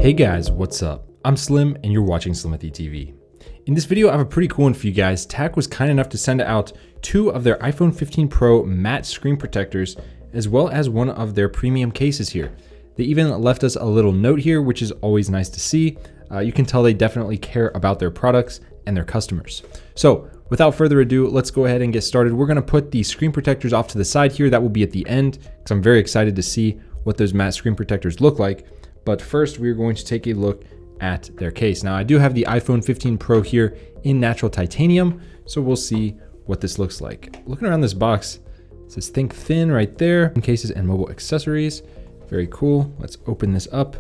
Hey guys, what's up? I'm Slim and you're watching Slimithy TV. In this video, I have a pretty cool one for you guys. TAC was kind enough to send out two of their iPhone 15 Pro matte screen protectors, as well as one of their premium cases here. They even left us a little note here, which is always nice to see. You can tell they definitely care about their products and their customers. So without further ado, let's go ahead and get started. We're gonna put the screen protectors off to the side here. That will be at the end, because I'm very excited to see what those matte screen protectors look like. But first, we're going to take a look at their case. Now, I do have the iPhone 15 Pro here in natural titanium, so we'll see what this looks like. Looking around this box, it says think thin right there, cases and mobile accessories. Very cool. Let's open this up.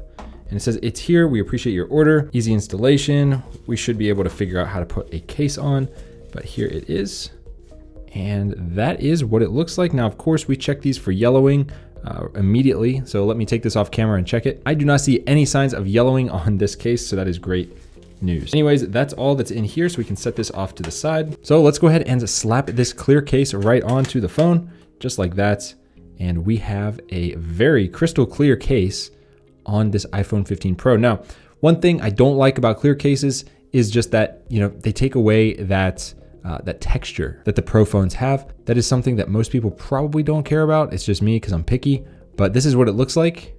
And it says it's here. We appreciate your order. Easy installation. We should be able to figure out how to put a case on, but here it is. And that is what it looks like. Now, of course, we check these for yellowing immediately. So let me take this off camera and check it. I do not see any signs of yellowing on this case, so that is great news. Anyways, that's all that's in here, so we can set this off to the side. So let's go ahead and slap this clear case right onto the phone, just like that. And we have a very crystal clear case on this iPhone 15 Pro. Now, one thing I don't like about clear cases is just that, you know, they take away that texture that the Pro phones have. That is something that most people probably don't care about. It's just me because I'm picky, but this is what it looks like.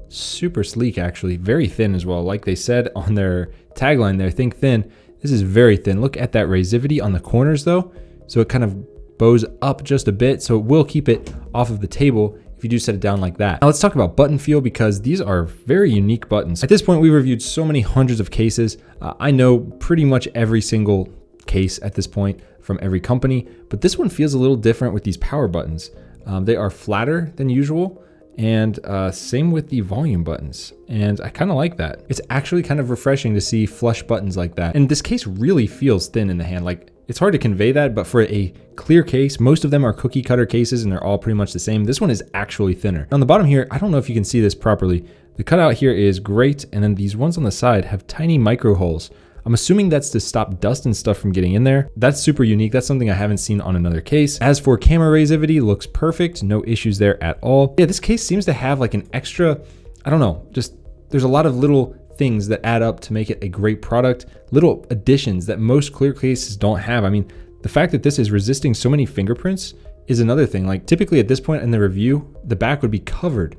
Super sleek, actually, very thin as well. Like they said on their tagline there, think thin. This is very thin. Look at that razivity on the corners though. So it kind of bows up just a bit, so it will keep it off of the table if you do set it down like that. Now let's talk about button feel, because these are very unique buttons. At this point, we reviewed so many hundreds of cases. I know pretty much every single case at this point from every company, but this one feels a little different with these power buttons. They are flatter than usual, and same with the volume buttons, and I kind of like that. It's actually kind of refreshing to see flush buttons like that, and this case really feels thin in the hand. Like, it's hard to convey that, but for a clear case, most of them are cookie cutter cases and they're all pretty much the same. This one is actually thinner. On the bottom here, I don't know if you can see this properly. The cutout here is great, and then these ones on the side have tiny micro holes. I'm assuming that's to stop dust and stuff from getting in there. That's super unique. That's something I haven't seen on another case. As for camera razivity, looks perfect. No issues there at all. Yeah, this case seems to have like an extra, I don't know, just there's a lot of little things that add up to make it a great product. Little additions that most clear cases don't have. I mean, the fact that this is resisting so many fingerprints is another thing. Like, typically at this point in the review, the back would be covered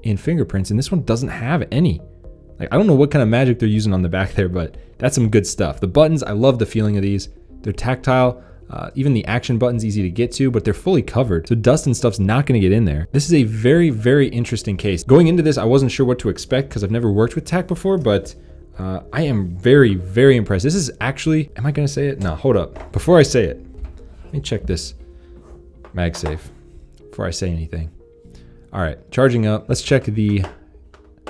in fingerprints, and this one doesn't have any. Like, I don't know what kind of magic they're using on the back there, but that's some good stuff. The buttons, I love the feeling of these. They're tactile. Even the action button's easy to get to, but they're fully covered, so dust and stuff's not gonna get in there. This is a very, very interesting case. Going into this, I wasn't sure what to expect because I've never worked with TAC before, but I am very, very impressed. This is actually, am I gonna say it? No, hold up. Before I say it, let me check this MagSafe before I say anything. All right, charging up. Let's check the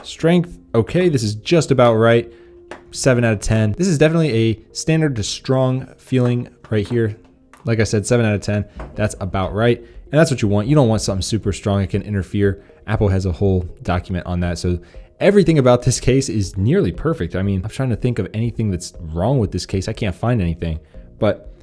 strength. Okay, this is just about right. 7 out of 10. This is definitely a standard to strong feeling right here. Like I said, 7 out of 10. That's about right. And that's what you want. You don't want something super strong that can interfere. Apple has a whole document on that. So everything about this case is nearly perfect. I mean, I'm trying to think of anything that's wrong with this case. I can't find anything, but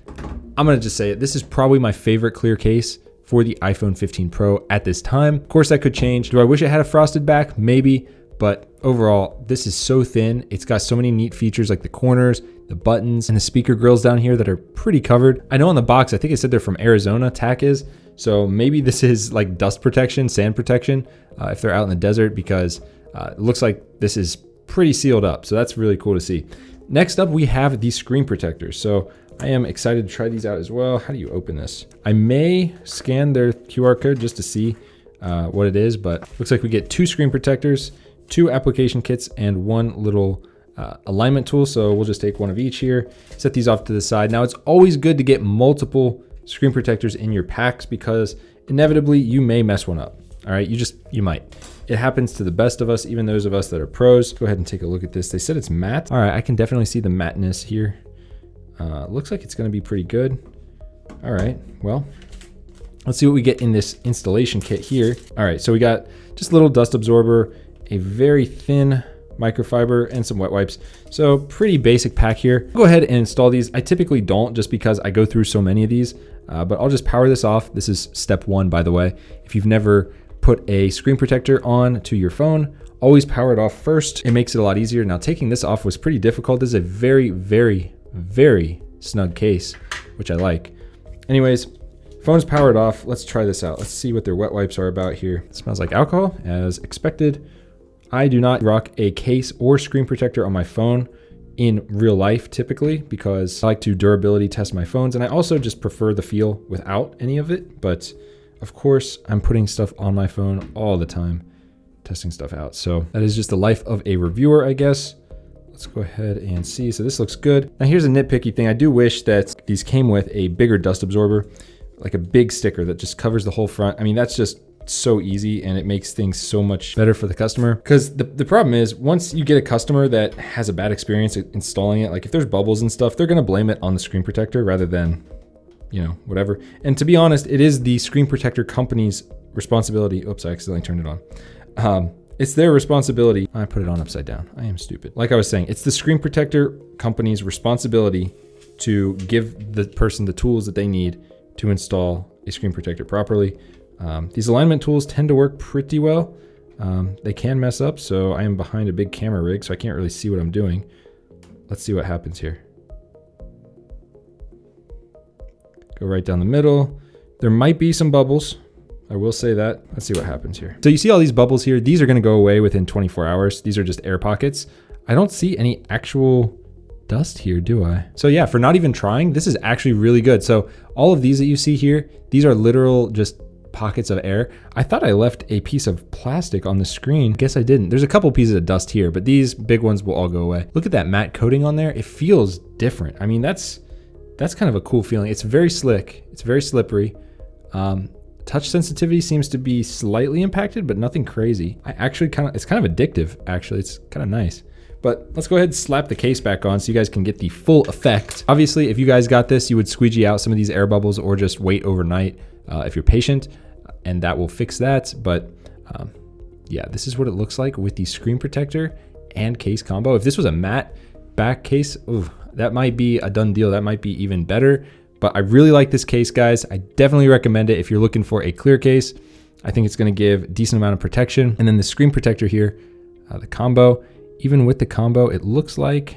I'm going to just say it. This is probably my favorite clear case for the iPhone 15 Pro at this time. Of course, that could change. Do I wish it had a frosted back? Maybe. But overall, this is so thin. It's got so many neat features like the corners, the buttons, and the speaker grills down here that are pretty covered. I know on the box, I think it said they're from Arizona, TAC is. So maybe this is like dust protection, sand protection, if they're out in the desert, because it looks like this is pretty sealed up. So that's really cool to see. Next up, we have these screen protectors. So I am excited to try these out as well. How do you open this? I may scan their QR code just to see what it is, but looks like we get two screen protectors, 2 application kits, and 1 little alignment tool. So we'll just take one of each here, set these off to the side. Now, it's always good to get multiple screen protectors in your packs, because inevitably you may mess one up. All right, you might. It happens to the best of us, even those of us that are pros. Go ahead and take a look at this. They said it's matte. All right, I can definitely see the matteness here. Looks like it's gonna be pretty good. All right, well, let's see what we get in this installation kit here. All right, so we got just a little dust absorber, a very thin microfiber, and some wet wipes. So pretty basic pack here. Go ahead and install these. I typically don't, just because I go through so many of these, but I'll just power this off. This is step 1, by the way. If you've never put a screen protector on to your phone, always power it off first. It makes it a lot easier. Now taking this off was pretty difficult. This is a very, very, very snug case, which I like. Anyways, phone's powered off. Let's try this out. Let's see what their wet wipes are about here. It smells like alcohol, as expected. I do not rock a case or screen protector on my phone in real life typically, because I like to durability test my phones, and I also just prefer the feel without any of it. But of course, I'm putting stuff on my phone all the time, testing stuff out. So that is just the life of a reviewer, I guess. Let's go ahead and see. So this looks good. Now here's a nitpicky thing. I do wish that these came with a bigger dust absorber, like a big sticker that just covers the whole front. I mean, that's just so easy, and it makes things so much better for the customer. Because the problem is, once you get a customer that has a bad experience installing it, like if there's bubbles and stuff, they're gonna blame it on the screen protector rather than, you know, whatever. And to be honest, it is the screen protector company's responsibility. Oops, I accidentally turned it on. It's their responsibility. I put it on upside down. I am stupid. Like I was saying, it's the screen protector company's responsibility to give the person the tools that they need to install a screen protector properly. These alignment tools tend to work pretty well. They can mess up, so I am behind a big camera rig, so I can't really see what I'm doing. Let's see what happens here. Go right down the middle. There might be some bubbles. I will say that. Let's see what happens here. So you see all these bubbles here. These are going to go away within 24 hours. These are just air pockets. I don't see any actual dust here, do I? So yeah, for not even trying, this is actually really good. So all of these that you see here, these are literal just pockets of air. I thought I left a piece of plastic on the screen. Guess I didn't. There's a couple pieces of dust here, but these big ones will all go away. Look at that matte coating on there. It feels different. I mean, that's kind of a cool feeling. It's very slick. It's very slippery. Touch sensitivity seems to be slightly impacted, but nothing crazy. It's kind of addictive, actually. It's kind of nice. But let's go ahead and slap the case back on so you guys can get the full effect. Obviously, if you guys got this, you would squeegee out some of these air bubbles or just wait overnight if you're patient, and that will fix that. But yeah, this is what it looks like with the screen protector and case combo. If this was a matte back case, ooh, that might be a done deal. That might be even better. But I really like this case, guys. I definitely recommend it if you're looking for a clear case. I think it's going to give a decent amount of protection. And then the screen protector here, the combo, even with the combo, it looks like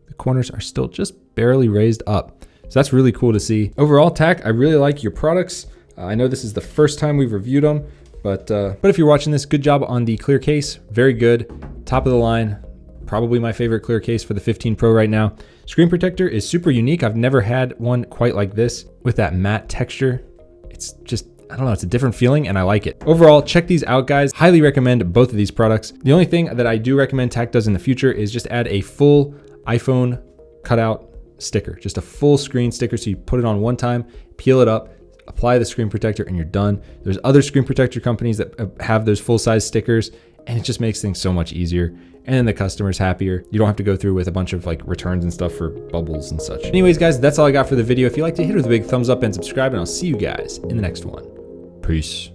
the corners are still just barely raised up. So that's really cool to see. Overall, TAC, I really like your products. I know this is the first time we've reviewed them, but if you're watching this, good job on the clear case. Very good, top of the line. Probably my favorite clear case for the 15 Pro right now. Screen protector is super unique. I've never had one quite like this with that matte texture. It's just, I don't know, it's a different feeling and I like it. Overall, check these out, guys. Highly recommend both of these products. The only thing that I do recommend TAC does in the future is just add a full iPhone cutout sticker, just a full screen sticker. So you put it on one time, peel it up, apply the screen protector, and you're done. There's other screen protector companies that have those full size stickers, and it just makes things so much easier. And then the customer's happier. You don't have to go through with a bunch of like returns and stuff for bubbles and such. Anyways, guys, that's all I got for the video. If you liked it, hit it with a big thumbs up and subscribe, and I'll see you guys in the next one. Peace.